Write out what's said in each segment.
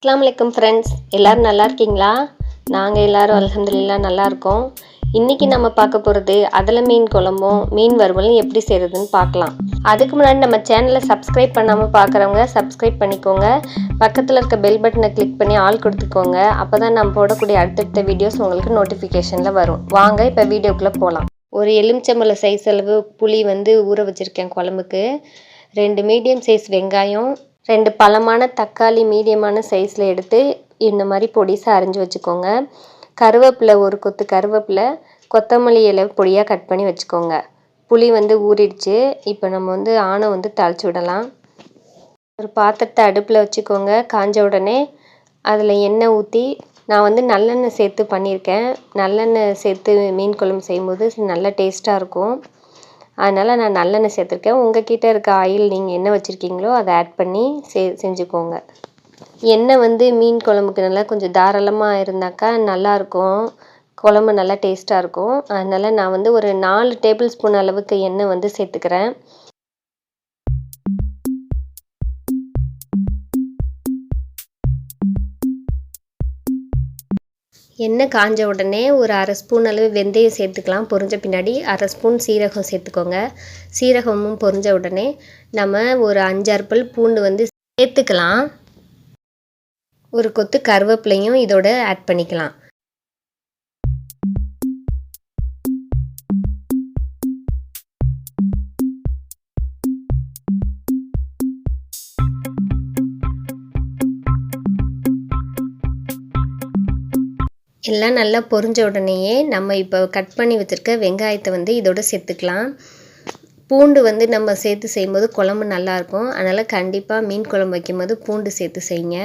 அஸ்ஸலாமு அலைக்கும் ஃப்ரெண்ட்ஸ், எல்லோரும் நல்லா இருக்கீங்களா? நாங்கள் எல்லோரும் அல்ஹம்துலில்லாஹ் நல்லா இருக்கோம். இன்றைக்கி நம்ம பார்க்க போகிறது அதலை மீன் குழம்பும் மீன் வறுவலும் எப்படி செய்கிறதுன்னு பார்க்கலாம். அதுக்கு முன்னாடி நம்ம சேனலை சப்ஸ்கிரைப் பண்ணாமல் பார்க்குறவங்க சப்ஸ்கிரைப் பண்ணிக்கோங்க. பக்கத்தில் இருக்க பெல் பட்டனை கிளிக் பண்ணி ஆல் கொடுத்துக்கோங்க. அப்போ தான் நம்ம போடக்கூடிய அடுத்தடுத்த வீடியோஸ் உங்களுக்கு நோட்டிஃபிகேஷனில் வரும். வாங்க இப்போ வீடியோக்குள்ளே போகலாம். ஒரு எலுமிச்சம்பழம் சைஸ் அளவு புளி ஊற வச்சுருக்கேன் குழம்புக்கு. 2 மீடியம் சைஸ் வெங்காயம், 2 பழமான தக்காளி மீடியமான சைஸில் எடுத்து இந்த மாதிரி பொடிசாக அரிஞ்சு வச்சுக்கோங்க. கருவேப்பிலை, ஒரு கொத்து கருவேப்பிலை, கொத்தமல்லி இலை பொடியாக கட் பண்ணி வச்சுக்கோங்க. புளி ஊறிடுச்சு. இப்போ நம்ம ஆணை தாளித்து விடலாம். ஒரு பாத்திரத்தை அடுப்பில் வச்சுக்கோங்க. காஞ்ச உடனே அதில் எண்ணெய் ஊற்றி, நான் நல்லெண்ணெய் சேர்த்து பண்ணியிருக்கேன். நல்லெண்ணெய் சேர்த்து மீன் குழம்பு செய்யும்போது நல்ல டேஸ்ட்டாக இருக்கும். அதனால் நான் நல்லெண்ணெய் சேர்த்துருக்கேன். உங்கள் கிட்டே இருக்க ஆயில் நீங்கள் என்ன வச்சுருக்கீங்களோ அதை ஆட் பண்ணி செஞ்சுக்கோங்க. எண்ணெய் மீன் குழம்புக்கு நல்லா கொஞ்சம் தாராளமாக இருந்தாக்கா நல்லாயிருக்கும். குழம்பு நல்லா டேஸ்ட்டாக இருக்கும். அதனால் நான் ஒரு 4 டேபிள் ஸ்பூன் அளவுக்கு எண்ணெய் சேர்த்துக்கிறேன். எண்ணெய் காஞ்ச உடனே ஒரு 1/2 ஸ்பூன் அளவு வெந்தயம் சேர்த்துக்கலாம். பொரிஞ்ச பின்னாடி 1/2 ஸ்பூன் சீரகம் சேர்த்துக்கோங்க. சீரகமும் பொரிஞ்ச உடனே நம்ம ஒரு 5-6 பல் பூண்டு சேர்த்துக்கலாம். ஒரு கொத்து கருவேப்பிலையும் இதோட ஆட் பண்ணிக்கலாம். எல்லாம் நல்லா பொரிஞ்ச உடனேயே நம்ம இப்போ கட் பண்ணி வச்சுருக்க வெங்காயத்தை இதோட சேர்த்துக்கலாம். பூண்டு நம்ம சேர்த்து செய்யும்போது குழம்பு நல்லாயிருக்கும். அதனால் கண்டிப்பாக மீன் குழம்பு வைக்கும்போது பூண்டு சேர்த்து செய்யுங்க.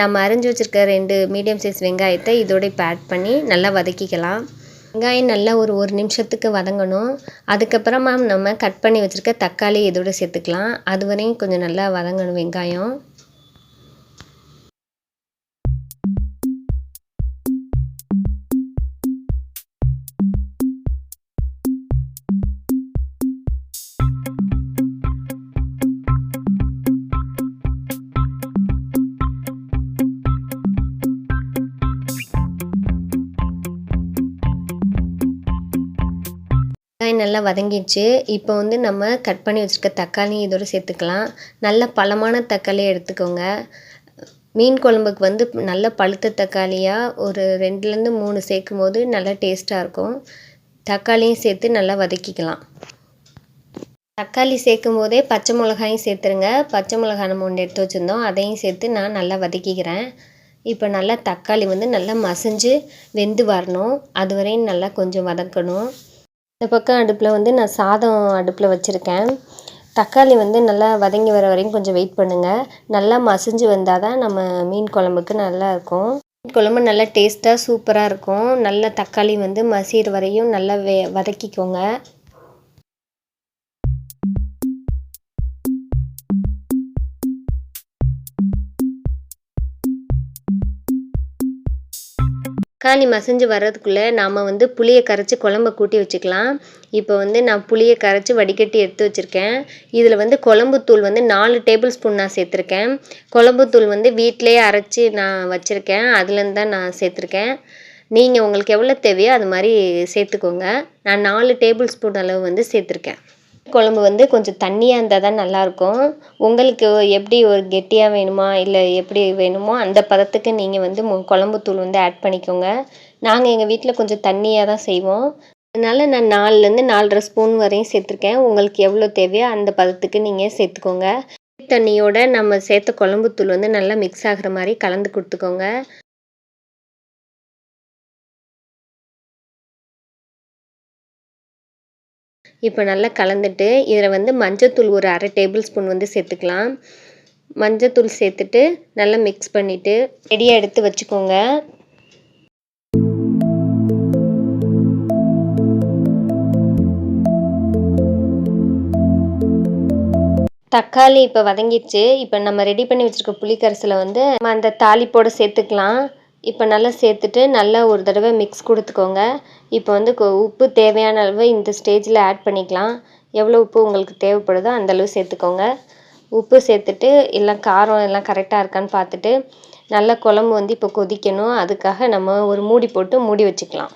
நம்ம அரிஞ்சு வச்சுருக்க 2 மீடியம் சைஸ் வெங்காயத்தை இதோட இப்போ ஆட் பண்ணி நல்லா வதக்கிக்கலாம். வெங்காயம் நல்லா ஒரு நிமிஷத்துக்கு வதங்கணும். அதுக்கப்புறமா நம்ம கட் பண்ணி வச்சுருக்க தக்காளி இதோட சேர்த்துக்கலாம். அது வரையும் கொஞ்சம் நல்லா வதங்கணும் வெங்காயம். நல்லா வதங்கிடுச்சு. இப்போ நம்ம கட் பண்ணி வச்சுருக்க தக்காளி இதோட சேர்த்துக்கலாம். நல்ல பழமான தக்காளியை எடுத்துக்கோங்க. மீன் குழம்புக்கு நல்ல பழுத்த தக்காளியாக ஒரு 2லேருந்து 3 சேர்க்கும் போது நல்லா டேஸ்ட்டாக இருக்கும். தக்காளியும் சேர்த்து நல்லா வதக்கிக்கலாம். தக்காளி சேர்க்கும் போதே பச்சை மிளகாயும் சேர்த்துருங்க. பச்சை மிளகாய் நம்ம ஒன்று எடுத்து வச்சுருந்தோம், அதையும் சேர்த்து நான் நல்லா வதக்கிக்கிறேன். இப்போ நல்லா தக்காளி நல்லா மசிஞ்சு வெந்து வரணும். அது வரையும் நல்லா கொஞ்சம் வதக்கணும். இந்த பக்கம் அடுப்பில் நான் சாதம் அடுப்பில் வச்சுருக்கேன். தக்காளி நல்லா வதங்கி வர வரையும் கொஞ்சம் வெயிட் பண்ணுங்கள். நல்லா மசிஞ்சு வந்தால் தான் நம்ம மீன் குழம்புக்கு நல்லா இருக்கும். மீன் குழம்பு நல்லா டேஸ்ட்டாக சூப்பராக இருக்கும். நல்லா தக்காளி மசிகிற வரையும் நல்லா வதக்கிக்கோங்க. தக்காளி மசிஞ்சு வர்றதுக்குள்ளே நாம் புளியை கரைச்சி குழம்ப கூட்டி வச்சுக்கலாம். இப்போ நான் புளியை கரைச்சி வடிகட்டி எடுத்து வச்சுருக்கேன். இதில் குழம்புத்தூள் 4 டேபிள் ஸ்பூன் நான் சேர்த்துருக்கேன். குழம்புத்தூள் வீட்டிலேயே அரைச்சி நான் வச்சுருக்கேன். அதுலேருந்து தான் நான் சேர்த்துருக்கேன். நீங்கள் உங்களுக்கு எவ்வளோ தேவையோ அது மாதிரி சேர்த்துக்கோங்க. நான் 4 டேபிள் ஸ்பூன் அளவு சேர்த்துருக்கேன். குழம்பு கொஞ்சம் தண்ணியாக இருந்தால் தான் நல்லாயிருக்கும். உங்களுக்கு எப்படி ஒரு கெட்டியாக வேணுமா இல்லை எப்படி வேணுமோ அந்த பதத்துக்கு நீங்கள் குழம்புத்தூள் ஆட் பண்ணிக்கோங்க. நாங்கள் எங்கள் வீட்டில் கொஞ்சம் தண்ணியாக தான் செய்வோம். அதனால் நான் 4லேருந்து 4.5 ஸ்பூன் வரையும் சேர்த்துருக்கேன். உங்களுக்கு எவ்வளோ தேவையோ அந்த பதத்துக்கு நீங்கள் சேர்த்துக்கோங்க. தண்ணியோட நம்ம சேர்த்த குழம்புத்தூள் நல்லா மிக்ஸ் ஆகிற மாதிரி கலந்து கொடுத்துக்கோங்க. இப்போ நல்லா கலந்துட்டு இதில் மஞ்சத்தூள் ஒரு 1/2 டேபிள் ஸ்பூன் சேர்த்துக்கலாம். மஞ்சத்தூள் சேர்த்துட்டு நல்லா மிக்ஸ் பண்ணிவிட்டு ரெடியாக எடுத்து வச்சுக்கோங்க. தக்காளி இப்போ வதங்கிடுச்சு. இப்போ நம்ம ரெடி பண்ணி வச்சுருக்க புளிக்கரைசலை நம்ம அந்த தாளிப்போடு சேர்த்துக்கலாம். இப்போ நல்லா சேர்த்துட்டு நல்லா ஒரு தடவை மிக்ஸ் கொடுத்துக்கோங்க. இப்போ உப்பு தேவையான அளவு இந்த ஸ்டேஜில் ஆட் பண்ணிக்கலாம். எவ்வளோ உப்பு உங்களுக்கு தேவைப்படுதோ அந்தளவு சேர்த்துக்கோங்க. உப்பு சேர்த்துட்டு எல்லாம் காரம் எல்லாம் கரெக்டாக இருக்கான்னு பார்த்துட்டு நல்லா குழம்பு வந்து இப்போ கொதிக்கணும். அதுக்காக நம்ம ஒரு மூடி போட்டு மூடி வச்சுக்கலாம்.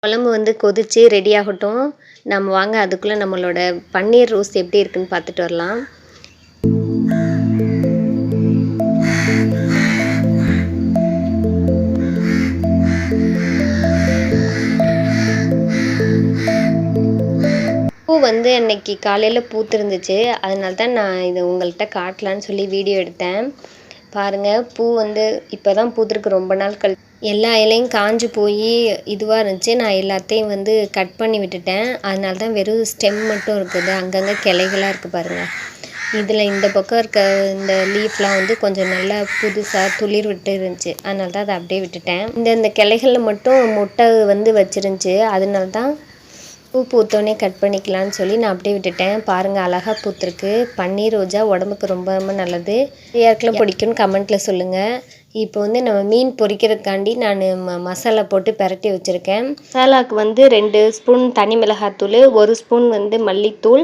குழம்பு வந்து கொதிச்சு ரெடி ஆகட்டும். நம்ம வாங்க அதுக்குள்ளே நம்மளோட பன்னீர் ரோஸ்ட் எப்படி இருக்குன்னு பார்த்துட்டு வரலாம். பூ வந்து அன்னைக்கு காலையில் பூத்திருந்துச்சு. அதனால தான் நான் இது உங்கள்கிட்ட காட்டலான்னு சொல்லி வீடியோ எடுத்தேன். பாருங்கள், பூ வந்து இப்போ தான் பூத்திருக்கு. ரொம்ப நாள் எல்லா இலையும் காஞ்சு போய் இதுவாக இருந்துச்சு. நான் எல்லாத்தையும் வந்து கட் பண்ணி விட்டுட்டேன். அதனால தான் வெறும் ஸ்டெம் மட்டும் இருக்குது. அங்கங்கே கிளைகளாக இருக்குது பாருங்கள். இதில் இந்த பக்கம் இருக்க இந்த லீஃப்லாம் வந்து கொஞ்சம் நல்லா புதுசாக துளிர் விட்டு இருந்துச்சு. அதனால தான் அதை அப்படியே விட்டுட்டேன். இந்த கிளைகளில் மட்டும் முட்டை வந்து வச்சிருந்துச்சு. அதனால தான் பூ பூத்தோடனே கட் பண்ணிக்கலான்னு சொல்லி நான் அப்படியே விட்டுட்டேன். பாருங்கள், அழகாக பூத்துருக்கு. பன்னீர் ரோஜா உடம்புக்கு ரொம்ப ரொம்ப நல்லது. யாருக்கெல்லாம் பிடிக்கும்னு கமெண்ட்டில் சொல்லுங்கள். இப்போ வந்து நம்ம மீன் பொரிக்கிறதுக்காண்டி நான் மசாலா போட்டு பிரட்டி வச்சுருக்கேன். மசாலாவுக்கு வந்து 2 ஸ்பூன் தனி மிளகாத்தூள், 1 ஸ்பூன் வந்து மல்லித்தூள்,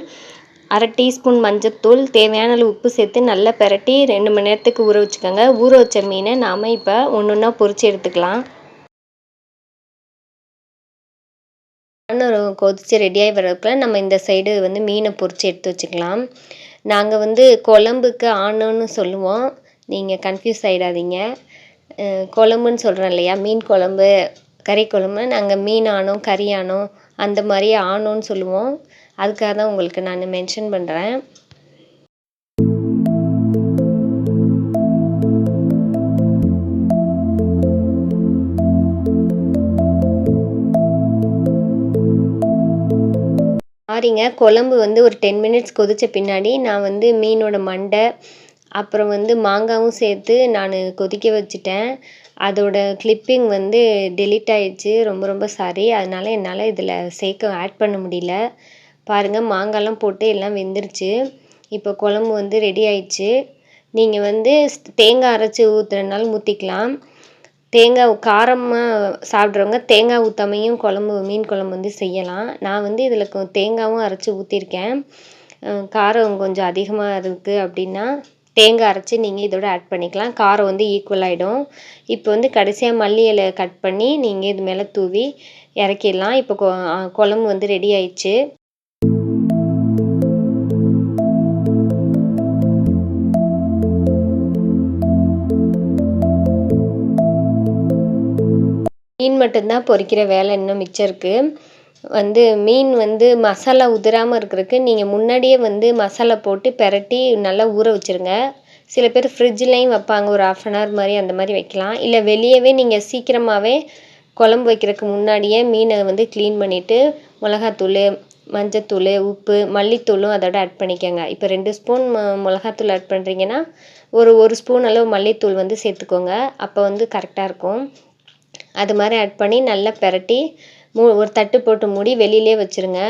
அரை டீஸ்பூன் மஞ்சத்தூள், தேவையான அளவு உப்பு சேர்த்து நல்லா பிரட்டி 2 மணி நேரத்துக்கு ஊற வச்சுக்கோங்க. ஊற வச்ச மீனை நாம் இப்போ ஒன்று ஒன்றா பொரித்து எடுத்துக்கலாம். கொதித்து ரெடியாகி வர்றதுக்குள்ள நம்ம இந்த சைடு வந்து மீனை பொரித்து எடுத்து வச்சுக்கலாம். நாங்கள் வந்து குழம்புக்கு ஆணுன்னு சொல்லுவோம். நீங்கள் கன்ஃபியூஸ் ஆகிடாதீங்க. குழம்புன்னு சொல்கிறோம் இல்லையா, மீன் குழம்பு, கறி குழம்பு, நாங்கள் மீன் ஆணோம், கறி ஆணோம், அந்த மாதிரி ஆணோன்னு சொல்லுவோம். அதுக்காக தான் உங்களுக்கு நான் மென்ஷன் பண்ணுறேன். சாரிங்க, குழம்பு வந்து ஒரு 10 மினிட்ஸ் கொதித்த பின்னாடி நான் வந்து மீனோட மண்டை அப்புறம் வந்து மாங்காவும் சேர்த்து நான் கொதிக்க வச்சுட்டேன். அதோட கிளிப்பிங் வந்து டெலீட் ஆகிடுச்சு. ரொம்ப ரொம்ப சாரி. அதனால் என்னால் இதில் ஆட் பண்ண முடியல. பாருங்கள், மாங்காய்லாம் போட்டு எல்லாம் வெந்துருச்சு. இப்போ குழம்பு வந்து ரெடி ஆயிடுச்சு. நீங்கள் வந்து தேங்காய் அரைச்சி ஊற்றுறதுனாலும் ஊற்றிக்கலாம். தேங்காய் காரமாக சாப்பிட்றவங்க தேங்காய் ஊற்றாமையும் மீன் குழம்பு வந்து செய்யலாம். நான் வந்து இதில் தேங்காயும் அரைச்சி ஊற்றிருக்கேன். காரம் கொஞ்சம் அதிகமாக இருக்குது அப்படின்னா தேங்காய் அரைச்சி நீங்கள் இதோட ஆட் பண்ணிக்கலாம். காரம் வந்து ஈக்குவல் ஆகிடும். இப்போ வந்து கடைசியாக மல்லி இலை கட் பண்ணி நீங்கள் இது மேலே தூவி இறக்கிடலாம். இப்போ குழம்பு வந்து ரெடி ஆயிடுச்சு. மீன் மட்டும்தான் பொரிக்கிற வேலை இன்னும் மிச்சம் இருக்குது. வந்து மீன் வந்து மசாலா உதிராமல் இருக்கிறதுக்கு நீங்கள் முன்னாடியே வந்து மசாலா போட்டு பிரட்டி நல்லா ஊற வச்சுருங்க. சில பேர் ஃப்ரிட்ஜ்லேயும் வைப்பாங்க, ஒரு 1/2 அன் ஹவர் மாதிரி அந்த மாதிரி வைக்கலாம். இல்லை வெளியவே நீங்கள் சீக்கிரமாகவே குழம்பு வைக்கிறதுக்கு முன்னாடியே மீனை வந்து க்ளீன் பண்ணிவிட்டு மிளகாத்தூள், மஞ்சத்தூள், உப்பு, மல்லித்தூளும் அதோட ஆட் பண்ணிக்கோங்க. இப்போ 2 ஸ்பூன் மிளகாத்தூள் ஆட் பண்ணுறீங்கன்னா ஒரு ஸ்பூன் அளவு மல்லித்தூள் வந்து சேர்த்துக்கோங்க. அப்போ வந்து கரெக்டாக இருக்கும். அது மாதிரி ஆட் பண்ணி நல்லா பிரட்டி ஒரு தட்டு போட்டு மூடி வெளியிலே வச்சுருங்க.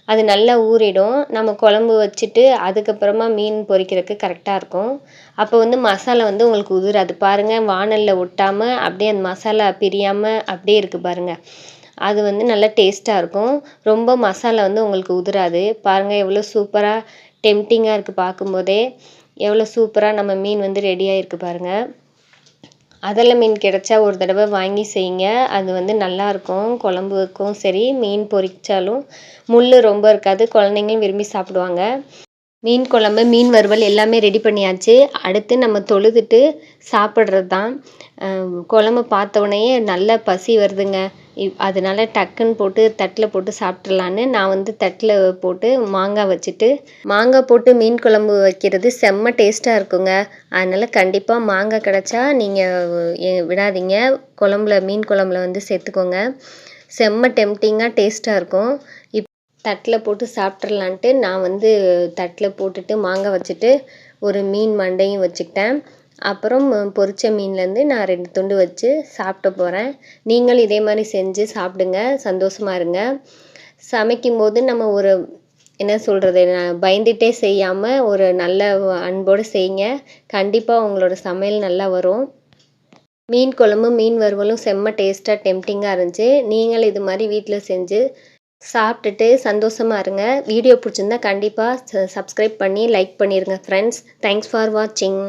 அது நல்லா ஊறிடும். நம்ம குழம்பு வச்சுட்டு அதுக்கப்புறமா மீன் பொரிக்கிறதுக்கு கரெக்டாக இருக்கும். அப்போ வந்து மசாலா வந்து உங்களுக்கு உதிராது. பாருங்கள், வானலில் ஒட்டாமல் அப்படியே அந்த மசாலா பிரியாமல் அப்படியே இருக்குது பாருங்கள். அது வந்து நல்லா டேஸ்ட்டாக இருக்கும். ரொம்ப மசாலா வந்து உங்களுக்கு உதிராது. பாருங்கள், எவ்வளோ சூப்பராக டெம்டிங்காக இருக்குது. பார்க்கும்போதே எவ்வளோ சூப்பராக நம்ம மீன் வந்து ரெடியாக இருக்குது பாருங்கள். அதலை மீன் கிடைச்சா ஒரு தடவை வாங்கி செய்யுங்க. அது வந்து நல்லாயிருக்கும். குழம்புக்கும் சரி, மீன் பொரிச்சாலும் முள் ரொம்ப இருக்காது. குழந்தைங்களும் விரும்பி சாப்பிடுவாங்க. மீன் குழம்பு, மீன் வறுவல் எல்லாமே ரெடி பண்ணியாச்சு. அடுத்து நம்ம தொழுதுட்டு சாப்பிட்றது தான். குழம்பு பார்த்தோன்னே நல்ல பசி வருதுங்க. அதனால டக்குன்னு போட்டு தட்டில் போட்டு சாப்பிட்றலான்னு நான் வந்து தட்டில் போட்டு மாங்காய் போட்டு மீன் குழம்பு வைக்கிறது செம்ம டேஸ்ட்டாக இருக்குங்க. அதனால் கண்டிப்பாக மாங்காய் கிடச்சா நீங்கள் விடாதீங்க. மீன் குழம்புல வந்து சேர்த்துக்கோங்க. செம்ம டெம்டிங்காக டேஸ்ட்டாக இருக்கும். தட்டில் போட்டு சாப்பிட்றலான்ட்டு நான் வந்து தட்டில் போட்டுட்டு மாங்காய் வச்சுட்டு ஒரு மீன் மண்டையும் வச்சுக்கிட்டேன். அப்புறம் பொரிச்ச மீன்லேருந்து நான் 2 துண்டு வச்சு சாப்பிட போகிறேன். நீங்களும் இதே மாதிரி செஞ்சு சாப்பிடுங்க, சந்தோஷமாக இருங்க. சமைக்கும்போது நம்ம ஒரு என்ன சொல்கிறது, பயந்துகிட்டே செய்யாமல் ஒரு நல்ல அன்போடு செய்யுங்க. கண்டிப்பாக உங்களோட சமையல் நல்லா வரும். மீன் குழம்பும் மீன் வறுவலும் செம்ம டேஸ்ட்டாக டெம்டிங்காக இருந்துச்சு. நீங்களும் இது மாதிரி வீட்டில் செஞ்சு சாப்பிட்டுட்டு சந்தோஷமா இருங்க. வீடியோ பிடிச்சிருந்தா கண்டிப்பாக சப்ஸ்கிரைப் பண்ணி லைக் பண்ணிடுங்க ஃப்ரெண்ட்ஸ். தேங்க்ஸ் ஃபார் வாட்சிங்.